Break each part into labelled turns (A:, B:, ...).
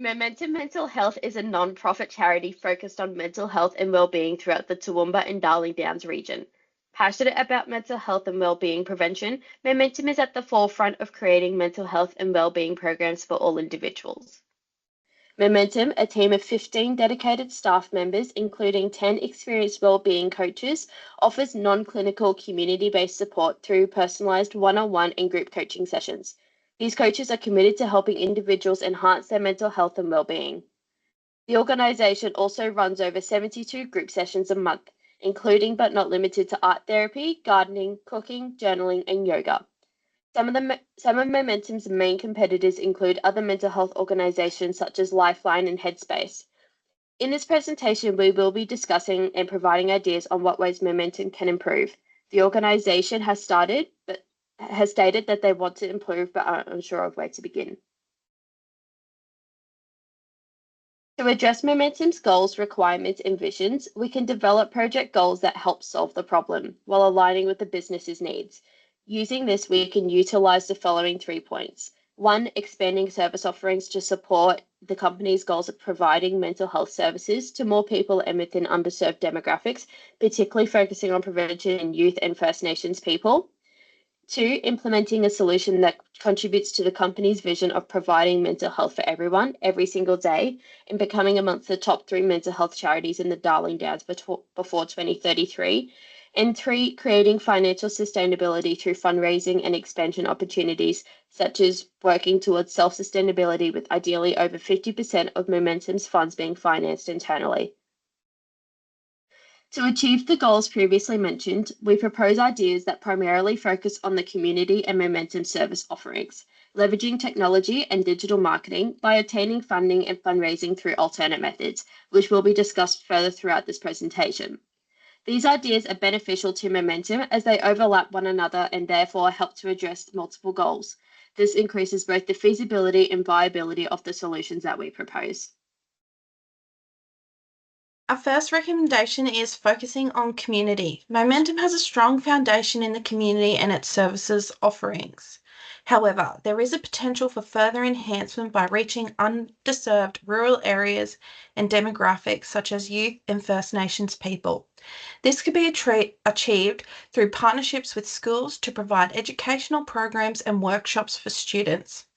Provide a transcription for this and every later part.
A: Momentum Mental Health is a non-profit charity focused on mental health and well-being throughout the Toowoomba and Darling Downs region. Passionate about mental health and well-being prevention, Momentum is at the forefront of creating mental health and well-being programs for all individuals. Momentum, a team of 15 dedicated staff members, including 10 experienced well-being coaches, offers non-clinical community-based support through personalised one-on-one and group coaching sessions. These coaches are committed to helping individuals enhance their mental health and well-being. The organisation also runs over 72 group sessions a month, including but not limited to art therapy, gardening, cooking, journaling, and yoga. Some of Momentum's main competitors include other mental health organisations such as Lifeline and Headspace. In this presentation, we will be discussing and providing ideas on what ways Momentum can improve. The organisation has stated that they want to improve but are unsure of where to begin. To address Momentum's goals, requirements, and visions, we can develop project goals that help solve the problem while aligning with the business's needs. Using this, we can utilize the following 3 points. 1, expanding service offerings to support the company's goals of providing mental health services to more people and within underserved demographics, particularly focusing on prevention in youth and First Nations people. 2, implementing a solution that contributes to the company's vision of providing mental health for everyone every single day and becoming amongst the top 3 mental health charities in the Darling Downs before 2033. And 3, creating financial sustainability through fundraising and expansion opportunities, such as working towards self-sustainability with ideally over 50% of Momentum's funds being financed internally. To achieve the goals previously mentioned, we propose ideas that primarily focus on the community and Momentum service offerings, leveraging technology and digital marketing by obtaining funding and fundraising through alternate methods, which will be discussed further throughout this presentation. These ideas are beneficial to Momentum as they overlap one another and therefore help to address multiple goals. This increases both the feasibility and viability of the solutions that we propose.
B: Our first recommendation is focusing on community. Momentum has a strong foundation in the community and its services offerings. However, there is a potential for further enhancement by reaching underserved rural areas and demographics such as youth and First Nations people. This could be achieved through partnerships with schools to provide educational programs and workshops for students,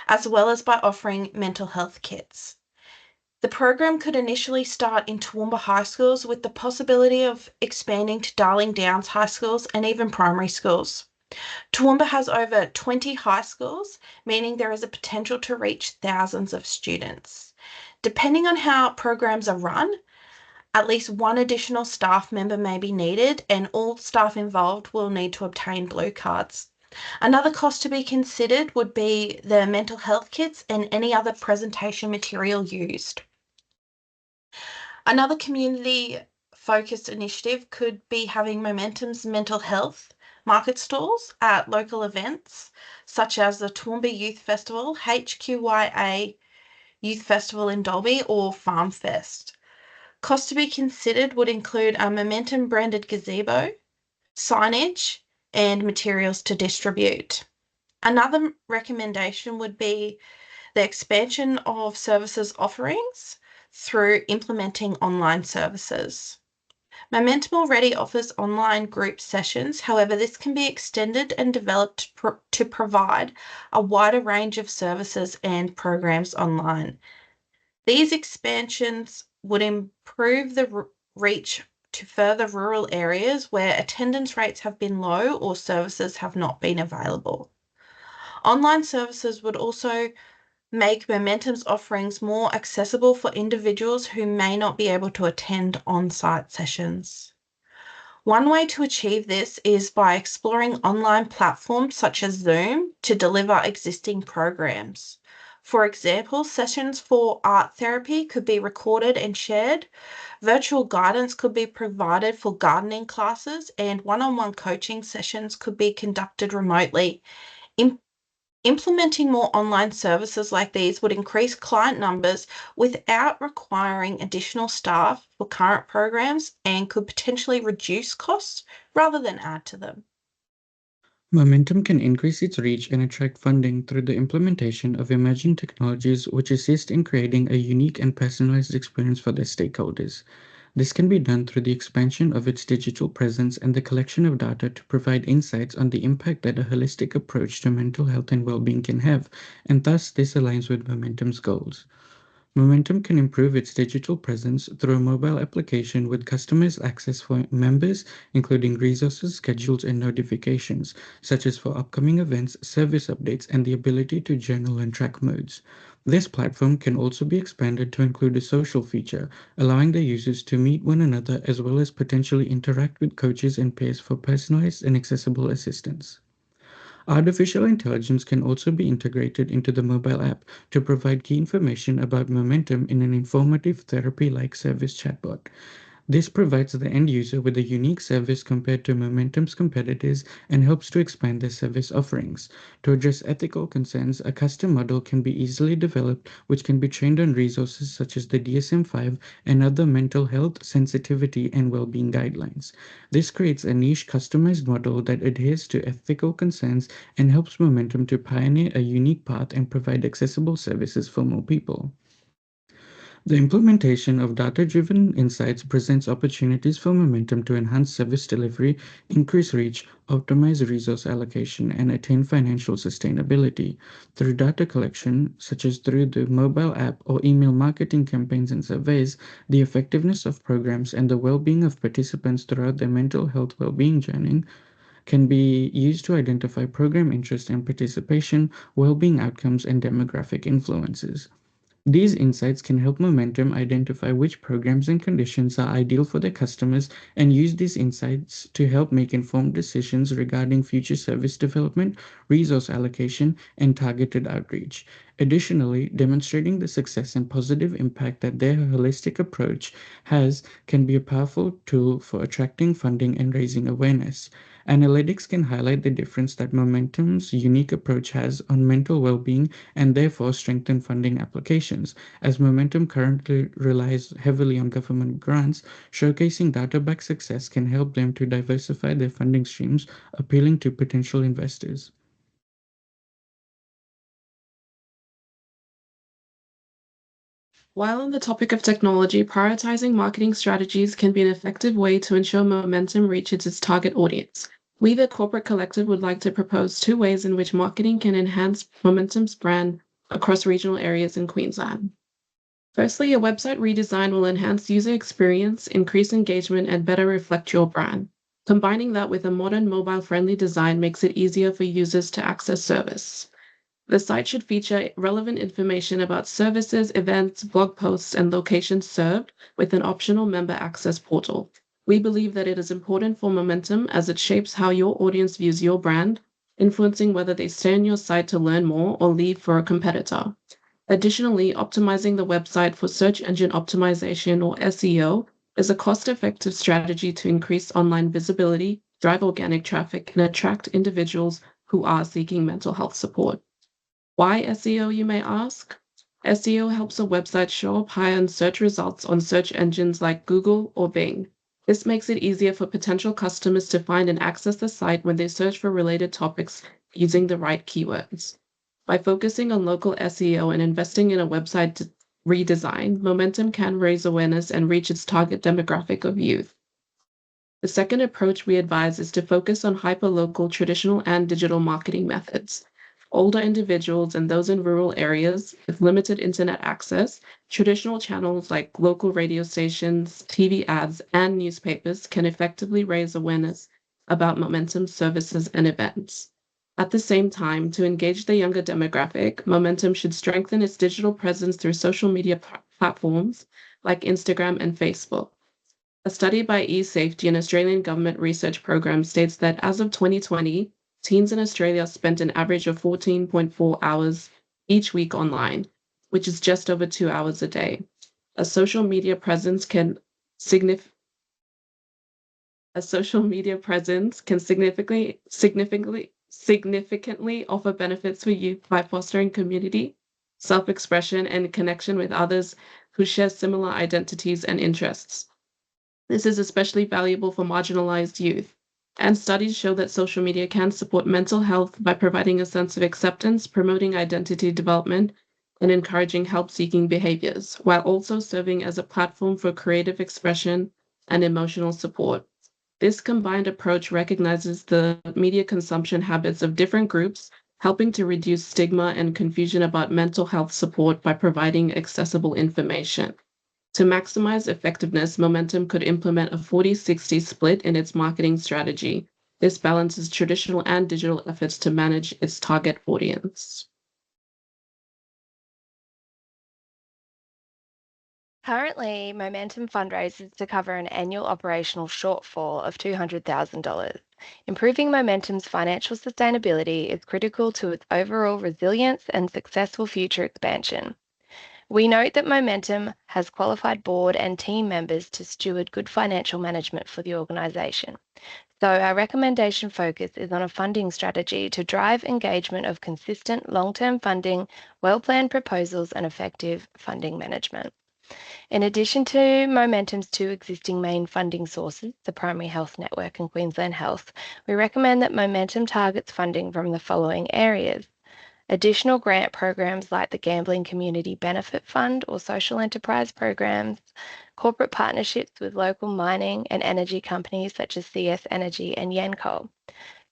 B: as well as by offering mental health kits. The program could initially start in Toowoomba high schools with the possibility of expanding to Darling Downs high schools and even primary schools. Toowoomba has over 20 high schools, meaning there is a potential to reach thousands of students. Depending on how programs are run, at least one additional staff member may be needed, and all staff involved will need to obtain blue cards. Another cost to be considered would be the mental health kits and any other presentation material used. Another community-focused initiative could be having Momentum's mental health market stalls at local events, such as the Toowoomba Youth Festival, HQYA Youth Festival in Dolby, or Farm Fest. Costs to be considered would include a Momentum-branded gazebo, signage, and materials to distribute. Another recommendation would be the expansion of services offerings through implementing online services. Momentum already offers online group sessions, however, this can be extended and developed to provide a wider range of services and programs online. These expansions would improve the reach to further rural areas where attendance rates have been low or services have not been available. Online services would also make Momentum's offerings more accessible for individuals who may not be able to attend on-site sessions. One way to achieve this is by exploring online platforms such as Zoom to deliver existing programs. For example, sessions for art therapy could be recorded and shared, virtual guidance could be provided for gardening classes, and one-on-one coaching sessions could be conducted remotely. Implementing more online services like these would increase client numbers without requiring additional staff for current programs and could potentially reduce costs rather than add to them.
C: Momentum can increase its reach and attract funding through the implementation of emerging technologies which assist in creating a unique and personalized experience for their stakeholders. This can be done through the expansion of its digital presence and the collection of data to provide insights on the impact that a holistic approach to mental health and well-being can have, and thus this aligns with Momentum's goals. Momentum can improve its digital presence through a mobile application with customized access for members, including resources, schedules, and notifications, such as for upcoming events, service updates, and the ability to journal and track modes. This platform can also be expanded to include a social feature, allowing the users to meet one another as well as potentially interact with coaches and peers for personalized and accessible assistance. Artificial intelligence can also be integrated into the mobile app to provide key information about momentum in an informative therapy-like service chatbot. This provides the end user with a unique service compared to Momentum's competitors and helps to expand their service offerings. To address ethical concerns, a custom model can be easily developed, which can be trained on resources such as the DSM-5 and other mental health, sensitivity, and well-being guidelines. This creates a niche customized model that adheres to ethical concerns and helps Momentum to pioneer a unique path and provide accessible services for more people. The implementation of data-driven insights presents opportunities for Momentum to enhance service delivery, increase reach, optimize resource allocation, and attain financial sustainability. Through data collection, such as through the mobile app or email marketing campaigns and surveys, the effectiveness of programs and the well-being of participants throughout their mental health well-being journey can be used to identify program interest and participation, well-being outcomes, and demographic influences. These insights can help Momentum identify which programs and conditions are ideal for their customers and use these insights to help make informed decisions regarding future service development, resource allocation, and targeted outreach. Additionally, demonstrating the success and positive impact that their holistic approach has can be a powerful tool for attracting funding and raising awareness. Analytics can highlight the difference that Momentum's unique approach has on mental well-being and therefore strengthen funding applications. As Momentum currently relies heavily on government grants, showcasing data-backed success can help them to diversify their funding streams, appealing to potential investors.
D: While on the topic of technology, prioritizing marketing strategies can be an effective way to ensure Momentum reaches its target audience. We, the corporate collective, would like to propose 2 ways in which marketing can enhance Momentum's brand across regional areas in Queensland. Firstly, a website redesign will enhance user experience, increase engagement, and better reflect your brand. Combining that with a modern mobile-friendly design makes it easier for users to access service. The site should feature relevant information about services, events, blog posts, and locations served with an optional member access portal. We believe that it is important for Momentum as it shapes how your audience views your brand, influencing whether they stay on your site to learn more or leave for a competitor. Additionally, optimizing the website for search engine optimization or SEO is a cost-effective strategy to increase online visibility, drive organic traffic, and attract individuals who are seeking mental health support. Why SEO, you may ask? SEO helps a website show up higher in search results on search engines like Google or Bing. This makes it easier for potential customers to find and access the site when they search for related topics using the right keywords. By focusing on local SEO and investing in a website redesign, Momentum can raise awareness and reach its target demographic of youth. The second approach we advise is to focus on hyperlocal traditional and digital marketing methods. Older individuals and those in rural areas with limited internet access, traditional channels like local radio stations, TV ads, and newspapers can effectively raise awareness about Momentum services and events. At the same time, to engage the younger demographic, Momentum should strengthen its digital presence through social media platforms like Instagram and Facebook. A study by eSafety, an Australian government research program, states that as of 2020, teens in Australia spent an average of 14.4 hours each week online, which is just over 2 hours a day. A social media presence can significantly offer benefits for youth by fostering community, self-expression, and connection with others who share similar identities and interests. This is especially valuable for marginalized youth. And studies show that social media can support mental health by providing a sense of acceptance, promoting identity development, and encouraging help-seeking behaviors, while also serving as a platform for creative expression and emotional support. This combined approach recognizes the media consumption habits of different groups, helping to reduce stigma and confusion about mental health support by providing accessible information. To maximize effectiveness, Momentum could implement a 40-60 split in its marketing strategy. This balances traditional and digital efforts to manage its target audience.
E: Currently, Momentum fundraises to cover an annual operational shortfall of $200,000. Improving Momentum's financial sustainability is critical to its overall resilience and successful future expansion. We note that Momentum has qualified board and team members to steward good financial management for the organisation. So our recommendation focus is on a funding strategy to drive engagement of consistent long-term funding, well-planned proposals and effective funding management. In addition to Momentum's two existing main funding sources, the Primary Health Network and Queensland Health, we recommend that Momentum targets funding from the following areas: additional grant programs like the Gambling Community Benefit Fund or social enterprise programs, corporate partnerships with local mining and energy companies such as CS Energy and Yancoal.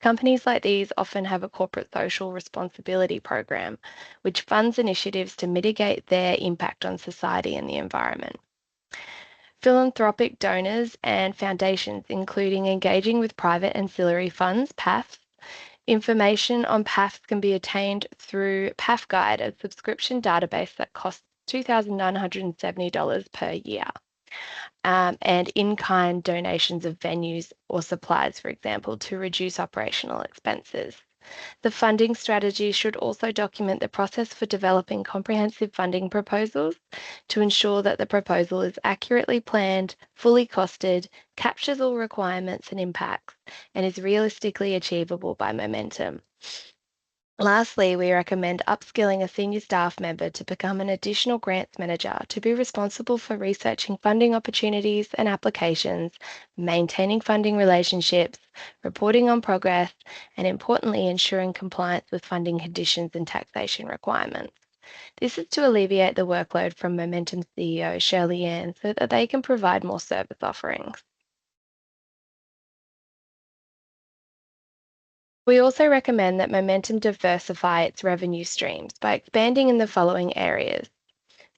E: Companies like these often have a corporate social responsibility program, which funds initiatives to mitigate their impact on society and the environment. Philanthropic donors and foundations, including engaging with private ancillary funds, PAFs. Information on PAFs can be attained through PAF Guide, a subscription database that costs $2,970 per year. And in-kind donations of venues or supplies, for example, to reduce operational expenses. The funding strategy should also document the process for developing comprehensive funding proposals to ensure that the proposal is accurately planned, fully costed, captures all requirements and impacts, and is realistically achievable by Momentum. Lastly, we recommend upskilling a senior staff member to become an additional grants manager to be responsible for researching funding opportunities and applications, maintaining funding relationships, reporting on progress, and importantly, ensuring compliance with funding conditions and taxation requirements. This is to alleviate the workload from Momentum CEO Shirley Ann so that they can provide more service offerings. We also recommend that Momentum diversify its revenue streams by expanding in the following areas: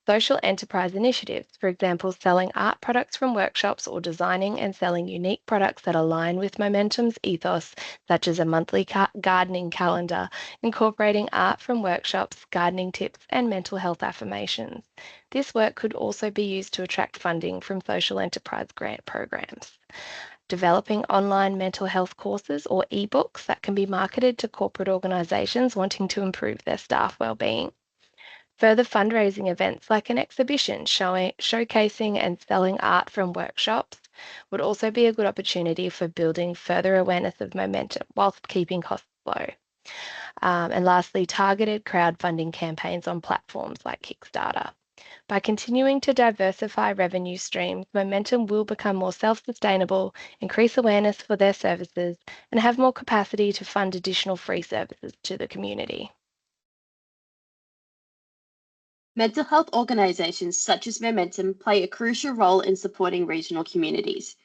E: social enterprise initiatives, for example, selling art products from workshops or designing and selling unique products that align with Momentum's ethos, such as a monthly gardening calendar, incorporating art from workshops, gardening tips, and mental health affirmations. This work could also be used to attract funding from social enterprise grant programs. Developing online mental health courses or ebooks that can be marketed to corporate organisations wanting to improve their staff wellbeing. Further fundraising events like an exhibition showcasing and selling art from workshops would also be a good opportunity for building further awareness of Momentum whilst keeping costs low. And lastly, targeted crowdfunding campaigns on platforms like Kickstarter. By continuing to diversify revenue streams, Momentum will become more self-sustainable, increase awareness for their services, and have more capacity to fund additional free services to the community.
A: Mental health organisations such as Momentum play a crucial role in supporting regional communities.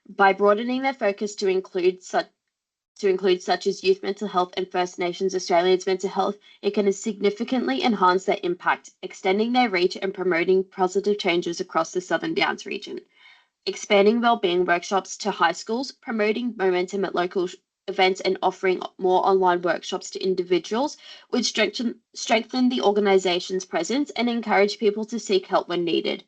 A: By broadening their focus to include such as youth mental health and First Nations Australians mental health, it can significantly enhance their impact, extending their reach and promoting positive changes across the Southern Downs region. Expanding wellbeing workshops to high schools, promoting Momentum at local events and offering more online workshops to individuals would strengthen the organisation's presence and encourage people to seek help when needed.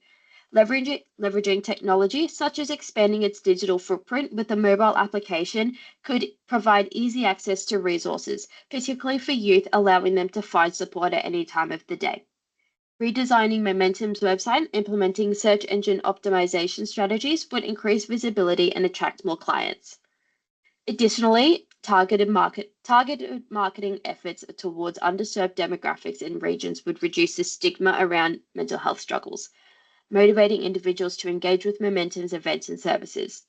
A: Leveraging technology, such as expanding its digital footprint with a mobile application, could provide easy access to resources, particularly for youth, allowing them to find support at any time of the day. Redesigning Momentum's website and implementing search engine optimization strategies would increase visibility and attract more clients. Additionally, targeted marketing efforts towards underserved demographics and regions would reduce the stigma around mental health struggles, motivating individuals to engage with Momentum's events and services.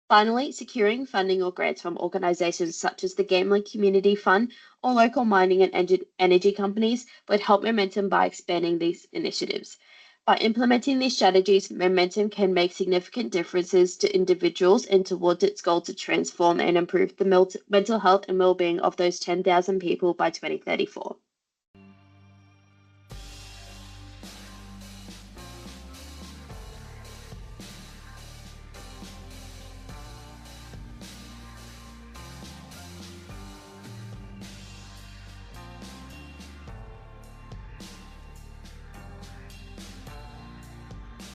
A: Finally, securing funding or grants from organizations such as the Gambling Community Fund or local mining and energy companies would help Momentum by expanding these initiatives. By implementing these strategies, Momentum can make significant differences to individuals and towards its goal to transform and improve the mental health and well-being of those 10,000 people by 2034.